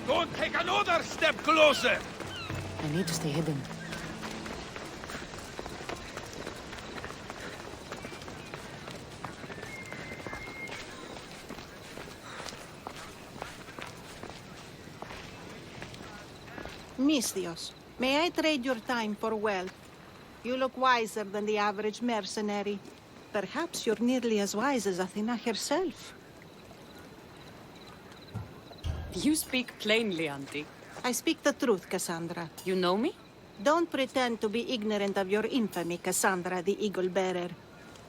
Don't take another step closer! I need to stay hidden. Mistios, may I trade your time for wealth? You look wiser than the average mercenary. Perhaps you're nearly as wise as Athena herself. You speak plainly, Auntie. I speak the truth, Cassandra. You know me? Don't pretend to be ignorant of your infamy, Cassandra the Eagle Bearer.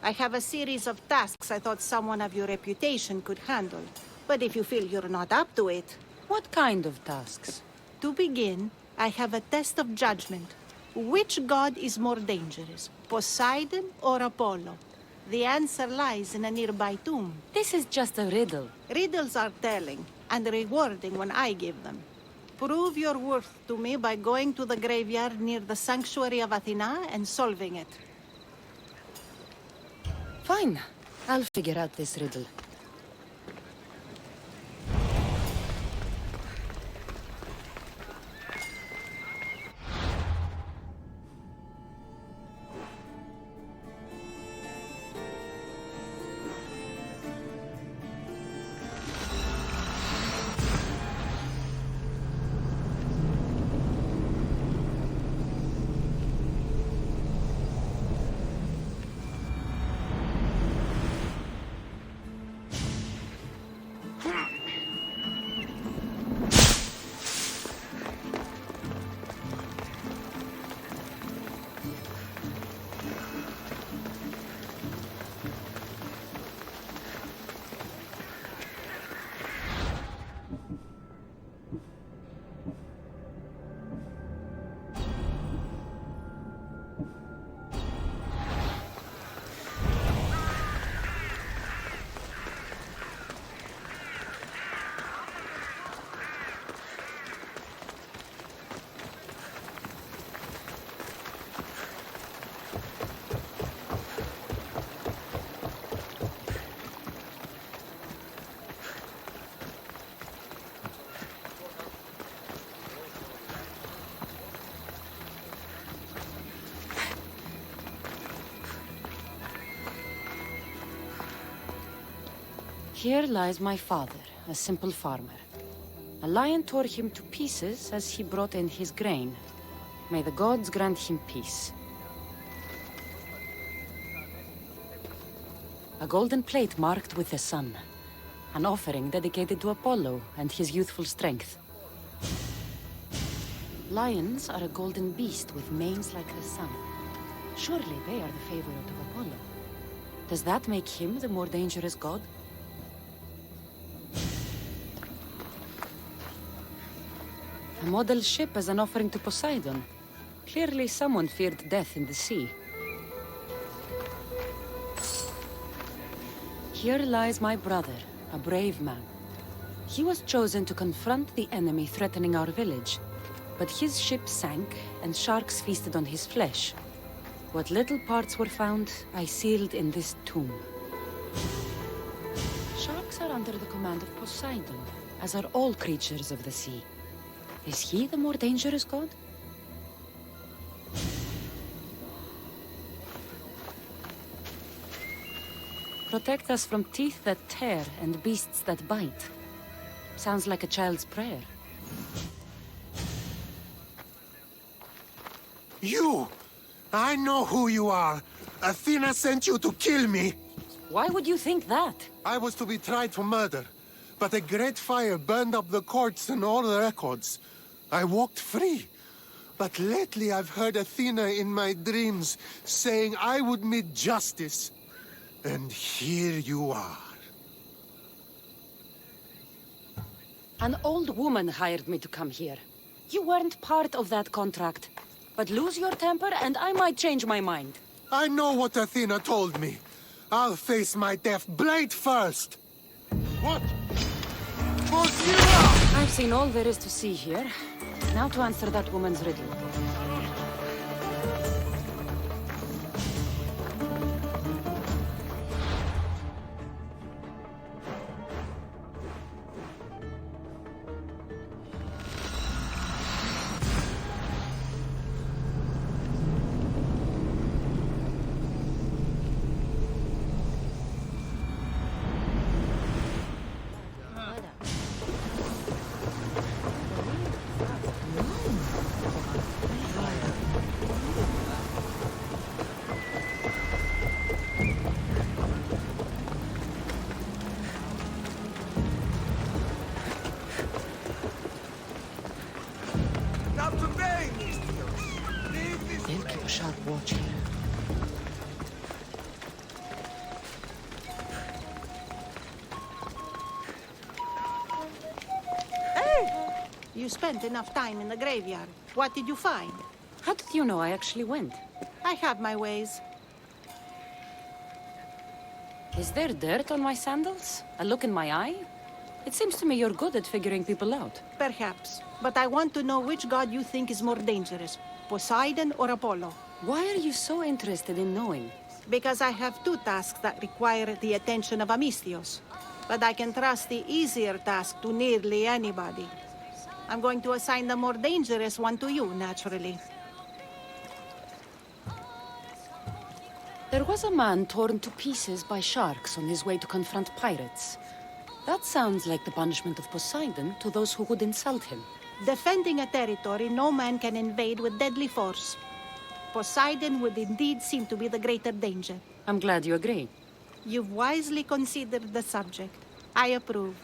I have a series of tasks I thought someone of your reputation could handle. But if you feel you're not up to it... What kind of tasks? To begin, I have a test of judgment. Which god is more dangerous, Poseidon or Apollo? The answer lies in a nearby tomb. This is just a riddle. Riddles are telling and rewarding when I give them. Prove your worth to me by going to the graveyard near the sanctuary of Athena and solving it. Fine. I'll figure out this riddle. Here lies my father, a simple farmer. A lion tore him to pieces as he brought in his grain. May the gods grant him peace. A golden plate marked with the sun. An offering dedicated to Apollo and his youthful strength. Lions are a golden beast with manes like the sun. Surely they are the favorite of Apollo. Does that make him the more dangerous god? A model ship as an offering to Poseidon. Clearly someone feared death in the sea. Here lies my brother, a brave man. He was chosen to confront the enemy threatening our village. But his ship sank, and sharks feasted on his flesh. What little parts were found, I sealed in this tomb. Sharks are under the command of Poseidon, as are all creatures of the sea. Is he the more dangerous god? Protect us from teeth that tear and beasts that bite. Sounds like a child's prayer. You! I know who you are. Athena sent you to kill me. Why would you think that? I was to be tried for murder, but a great fire burned up the courts and all the records. I walked free. But lately I've heard Athena in my dreams saying I would meet justice. And here you are. An old woman hired me to come here. You weren't part of that contract. But lose your temper and I might change my mind. I know what Athena told me. I'll face my death blade first! What? I've seen all there is to see here. Now to answer that woman's riddle. They'll keep a sharp watch here. You spent enough time in the graveyard. What did you find? How did you know I actually went? I have my ways. Is there dirt on my sandals? A look in my eye? It seems to me you're good at figuring people out. Perhaps. But I want to know which god you think is more dangerous, Poseidon or Apollo. Why are you so interested in knowing? Because I have two tasks that require the attention of Amistios. But I can trust the easier task to nearly anybody. I'm going to assign the more dangerous one to you, naturally. There was a man torn to pieces by sharks on his way to confront pirates. That sounds like the punishment of Poseidon to those who would insult him. Defending a territory no man can invade with deadly force. Poseidon would indeed seem to be the greater danger. I'm glad you agree. You've wisely considered the subject. I approve.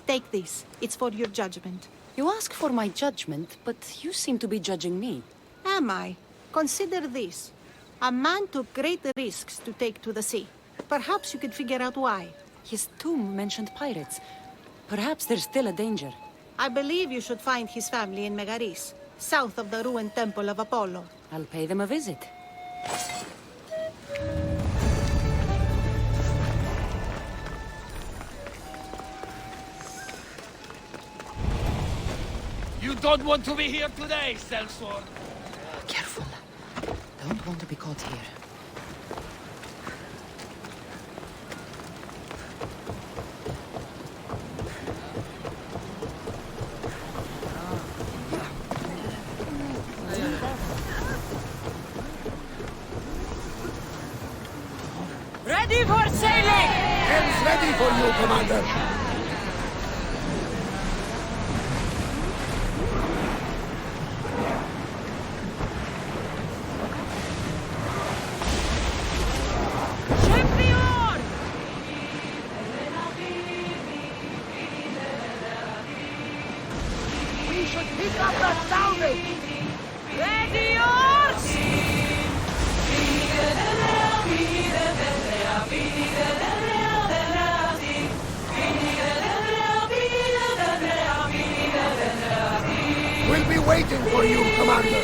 Take this. It's for your judgment. You ask for my judgment, but you seem to be judging me. Am I? Consider this. A man took great risks to take to the sea. Perhaps you could figure out why. His tomb mentioned pirates. Perhaps there's still a danger. I believe you should find his family in Megaris, south of the ruined temple of Apollo. I'll pay them a visit. You don't want to be here today, sellsword. Careful. Don't want to be caught here. Ready for sailing! Hands ready for you, Commander! Champion! We should pick up the salvage! Ready yours! We'll be waiting for you, Commander!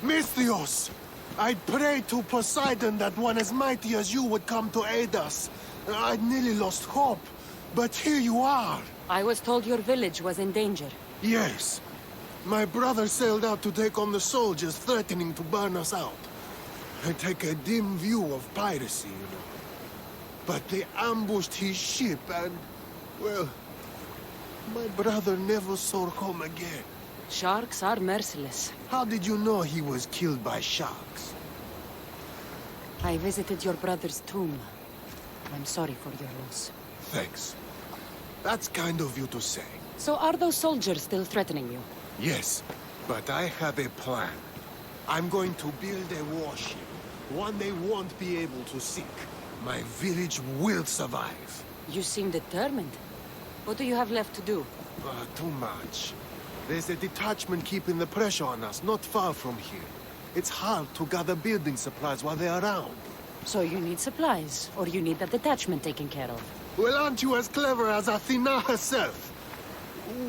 Misthios! I prayed to Poseidon that one as mighty as you would come to aid us. I'd nearly lost hope, but here you are. I was told your village was in danger. Yes. My brother sailed out to take on the soldiers threatening to burn us out. I take a dim view of piracy, you know. But they ambushed his ship and, well, my brother never saw home again. Sharks are merciless. How did you know he was killed by sharks? I visited your brother's tomb. I'm sorry for your loss. Thanks. That's kind of you to say. So are those soldiers still threatening you? Yes, but I have a plan. I'm going to build a warship. One they won't be able to sink. My village will survive. You seem determined. What do you have left to do? Too much. There's a detachment keeping the pressure on us, not far from here. It's hard to gather building supplies while they're around. So you need supplies, or you need that detachment taken care of. Well, aren't you as clever as Athena herself?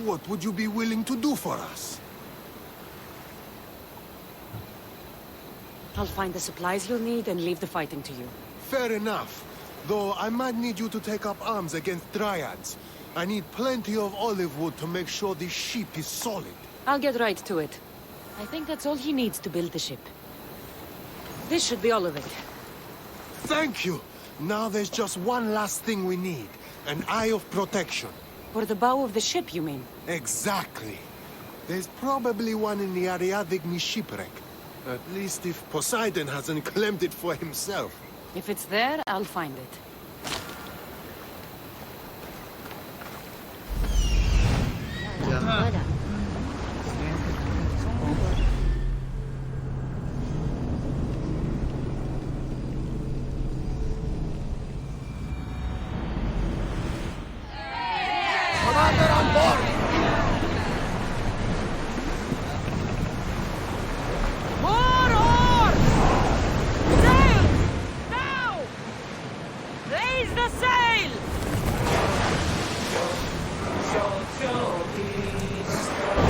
What would you be willing to do for us? I'll find the supplies you'll need and leave the fighting to you. Fair enough. Though I might need you to take up arms against Dryads. I need plenty of olive wood to make sure the ship is solid. I'll get right to it. I think that's all he needs to build the ship. This should be all of it. Thank you! Now there's just one last thing we need. An eye of protection. For the bow of the ship, you mean? Exactly. There's probably one in the Ariadne shipwreck. At least if Poseidon hasn't claimed it for himself. If it's there, I'll find it. Commander on board! More oars! Sail! Now! Raise the sail!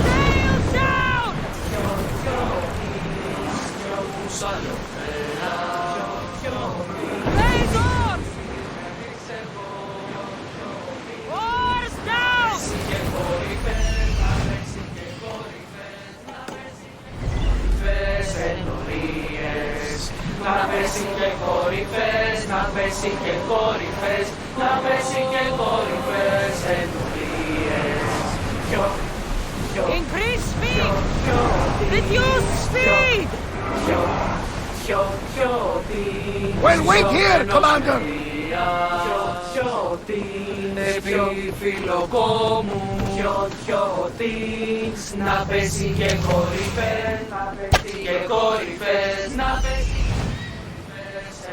Sail down! Raise oars! Oars down! Να πέσει και κορυφές, να πέσει και κορυφές, να πέσει και κορυφές ενορίες. Increase speed! Reduce speed! Well, wait here, Commander! Επί φιλοκόμου να πέσει και κορυφές, να πέσει και κορυφές, να πέσει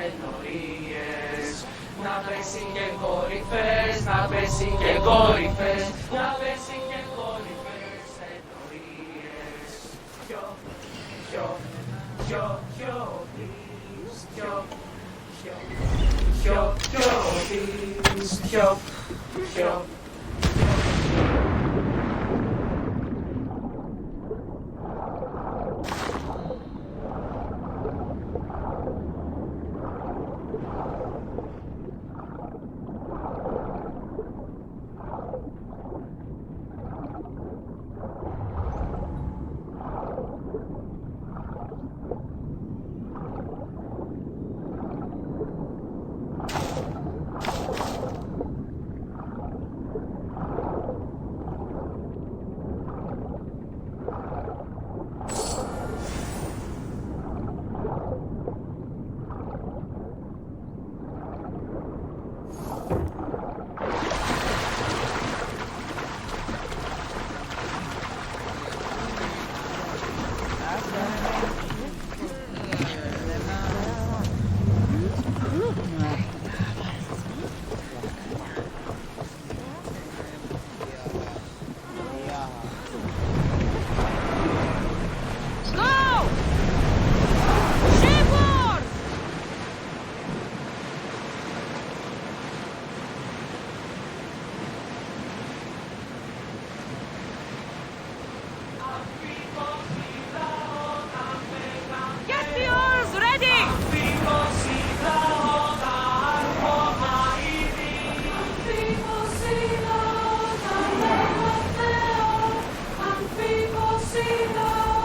ενορίες. Να πέσει και κορυφές, να πέσει και κορυφές, να πέσει και κορυφές ενορίες.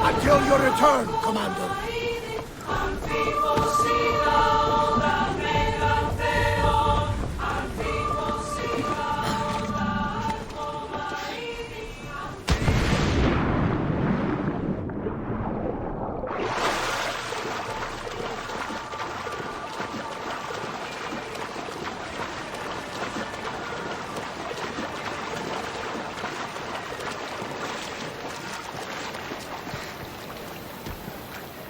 Until your return, Commander.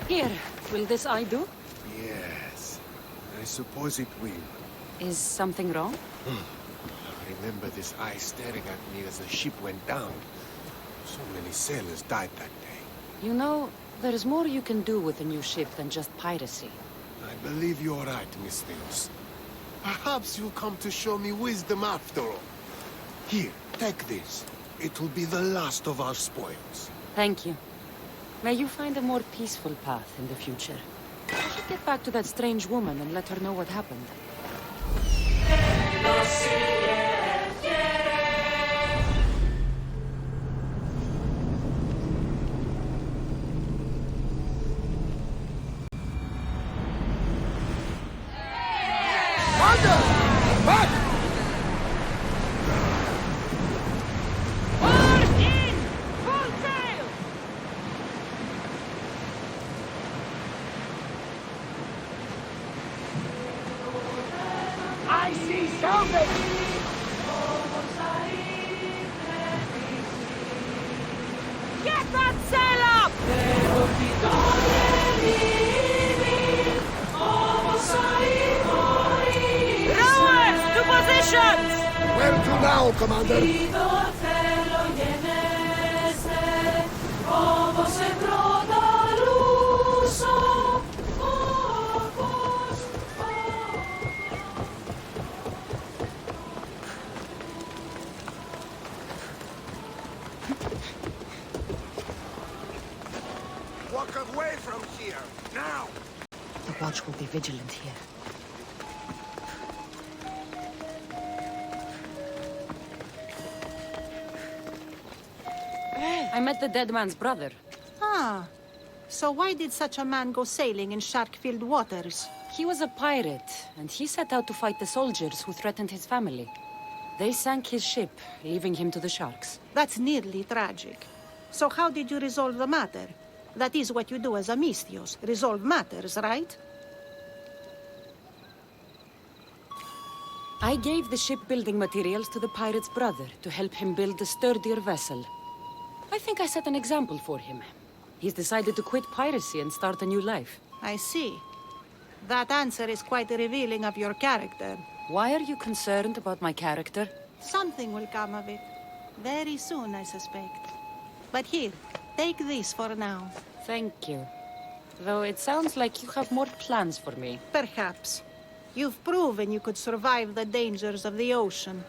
Here, will this eye do? Yes, I suppose it will. Is something wrong? remember this eye staring at me as the ship went down. So many sailors died that day. You know, there's more you can do with a new ship than just piracy. I believe you're right, Miss Theos. Perhaps you'll come to show me wisdom after all. Here, take this. It will be the last of our spoils. Thank you. May you find a more peaceful path in the future. I should get back to that strange woman and let her know what happened. Oars in! Full sail! I see salvage! Get that sail up! Rowers to positions! Where to now, Commander? Walk away from here, now! The watch will be vigilant here. I met the dead man's brother. Ah, so why did such a man go sailing in shark-filled waters? He was a pirate, and he set out to fight the soldiers who threatened his family. They sank his ship, leaving him to the sharks. That's nearly tragic. So how did you resolve the matter? That is what you do as a Misthios, resolve matters, right? I gave the shipbuilding materials to the pirate's brother to help him build a sturdier vessel. I think I set an example for him. He's decided to quit piracy and start a new life. I see. That answer is quite revealing of your character. Why are you concerned about my character? Something will come of it. Very soon, I suspect. But here, take this for now. Thank you. Though it sounds like you have more plans for me. Perhaps. You've proven you could survive the dangers of the ocean.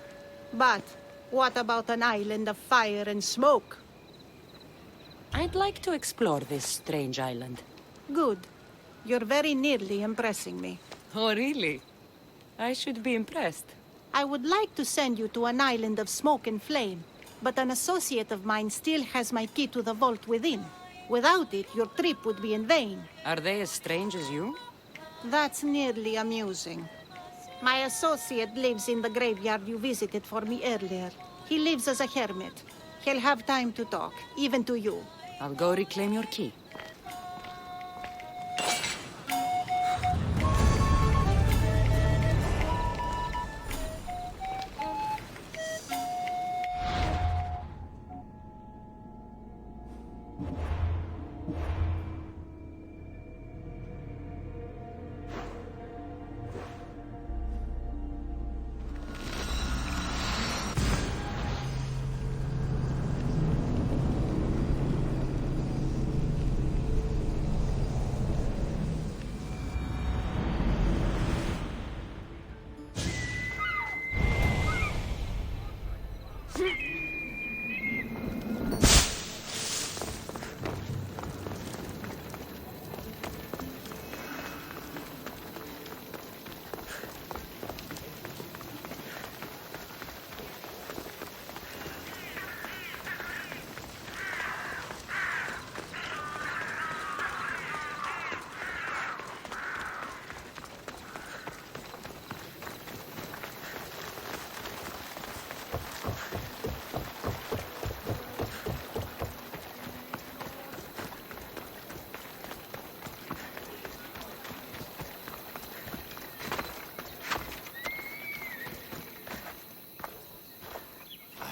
But what about an island of fire and smoke? I'd like to explore this strange island. Good. You're very nearly impressing me. Oh, really? I should be impressed. I would like to send you to an island of smoke and flame, but an associate of mine still has my key to the vault within. Without it, your trip would be in vain. Are they as strange as you? That's nearly amusing. My associate lives in the graveyard you visited for me earlier. He lives as a hermit. He'll have time to talk, even to you. I'll go reclaim your key.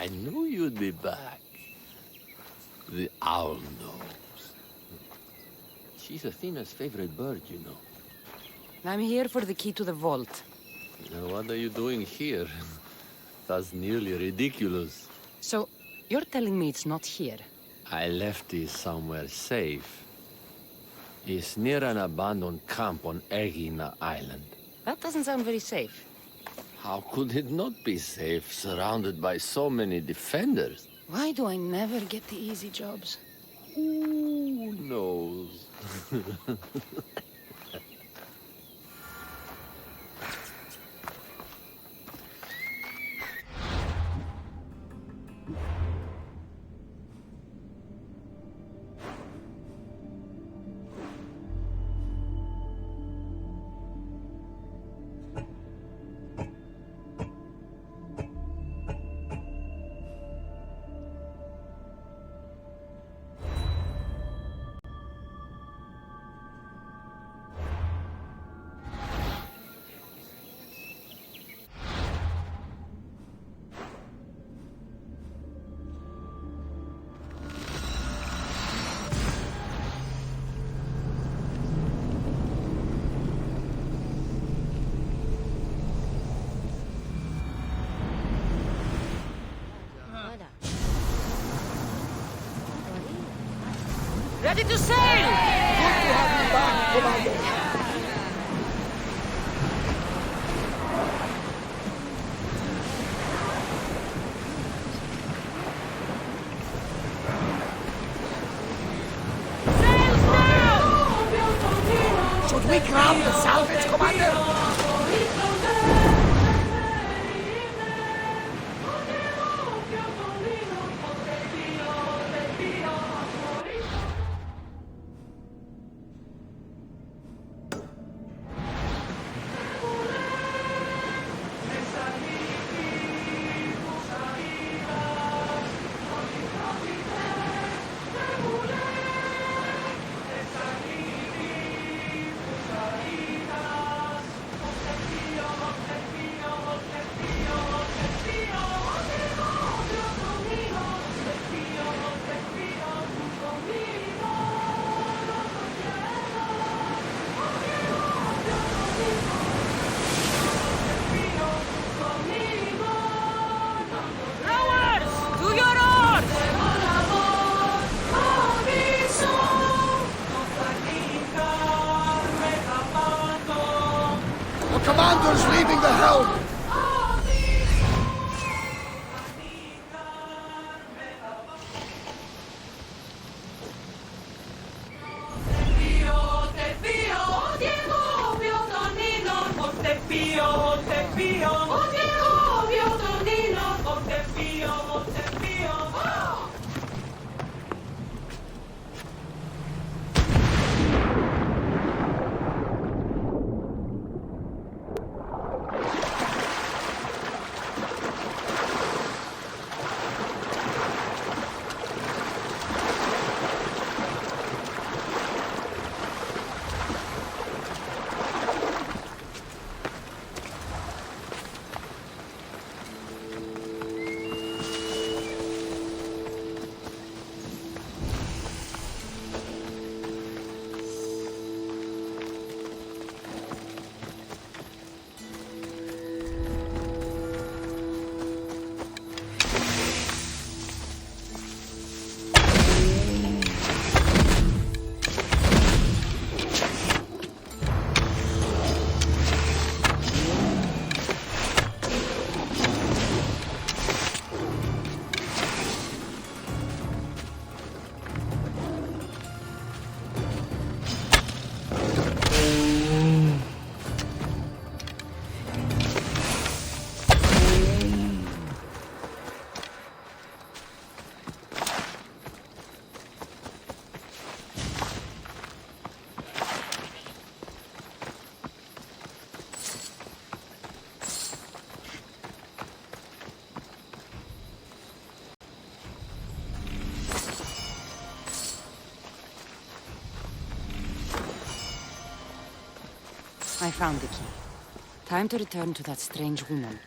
I knew you'd be back. The owl knows. She's Athena's favorite bird, you know. I'm here for the key to the vault. Now, what are you doing here? That's nearly ridiculous. So, you're telling me it's not here? I left it somewhere safe. It's near an abandoned camp on Egina Island. That doesn't sound very safe. How could it not be safe, surrounded by so many defenders? Why do I never get the easy jobs? Who knows? Ready to sail! Good to have you back, Commander. Sails down! Should we grab the salvage, Commander? Rowers! To your oars! The commander's leaving the helm. I found the key. Time to return to that strange woman.